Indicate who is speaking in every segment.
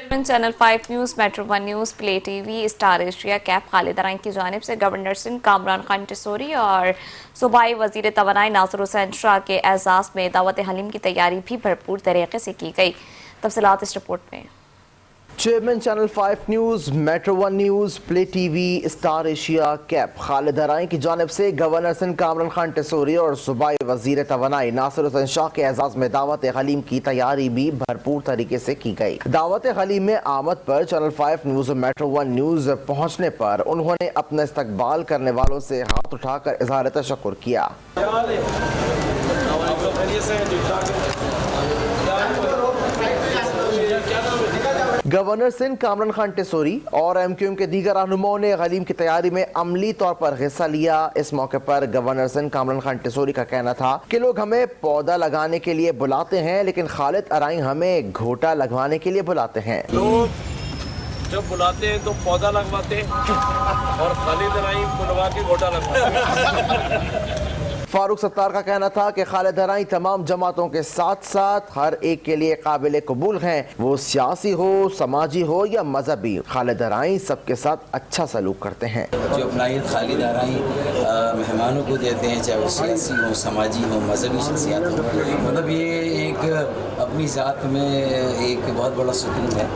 Speaker 1: Chairman channel 5 news, metro 1 news, play T V, star Asia کیپ خالد ارائیں کی جانب سے گورنر سندھ کامران خان ٹیسوری اور صوبائی وزیر توانائی ناصر حسین شاہ کے اعزاز میں دعوت حلیم کی تیاری بھی بھرپور طریقے سے کی گئی۔ تفصیلات اس رپورٹ میں۔
Speaker 2: Chairman channel 5 news, metro 1 news, play T V, star Asia کیپ خالد ارائیں کی جانب سے گورنر سندھ کامران خان ٹیسوری اور صوبائی وزیر توانائی ناصر حسین شاہ کے اعزاز میں دعوت حلیم کی تیاری بھی بھرپور طریقے سے کی گئی۔ دعوت حلیم میں آمد پر چینل 5 نیوز اور میٹرو 1 نیوز پہنچنے پر انہوں نے اپنا استقبال کرنے والوں سے ہاتھ اٹھا کر اظہار تشکر کیا۔ گورنر سندھ کامران خان ٹیسوری اور ایم کیو ایم کے دیگر رہنماؤں نے حلیم کی تیاری میں عملی طور پر حصہ لیا۔ اس موقع پر گورنر سندھ کامران خان ٹیسوری کا کہنا تھا کہ لوگ ہمیں پودا لگانے کے لیے بلاتے ہیں لیکن خالد ارائیں ہمیں گھوٹا لگوانے کے لیے بلاتے ہیں۔
Speaker 3: لوگ جب بلاتے ہیں تو پودا لگواتے ہیں اور خالد ارائیں بلوا کے گھوٹا لگواتے ہیں۔
Speaker 2: فاروق ستار کا کہنا تھا کہ خالد ارائیں تمام جماعتوں کے ساتھ ساتھ ہر ایک کے لیے قابل قبول ہیں، وہ سیاسی ہو، سماجی ہو یا مذہبی۔ خالد ارائیں سب کے ساتھ اچھا سلوک کرتے ہیں۔
Speaker 4: جو اپنائیت خالد ارائیں مہمانوں کو دیتے ہیں، چاہے وہ سیاسی ہوں، سماجی ہوں، مذہبی شخصیات ہوں، مطلب یہ ایک اپنی ذات میں ایک بہت بڑا سکون ہے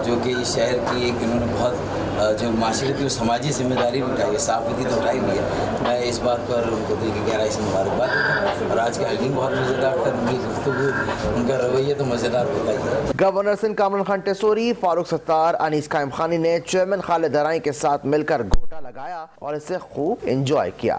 Speaker 4: جو کہ اس شہر کی ایک انہوں نے بہت جو معاشرتی اور سماجی ذمہ داری بھی اٹھائی ہے، صحافتی تو اٹھائی بھی ہے۔ میں اس بات پر ان کو دل کی گہرائی سے مبارکباد دیتا ہوں اور آج کا حلیم بہت مزیدار تھا، ان کی گفتگو، ان کا رویہ تو مزیدار ہوتا ہی ہے۔
Speaker 2: گورنر سندھ کامران خان ٹیسوری، فاروق ستار، انیس قائم خانی نے چیئرمین خالد ارائیں کے ساتھ مل کر گھوٹا لگایا اور اسے خوب انجوائے کیا۔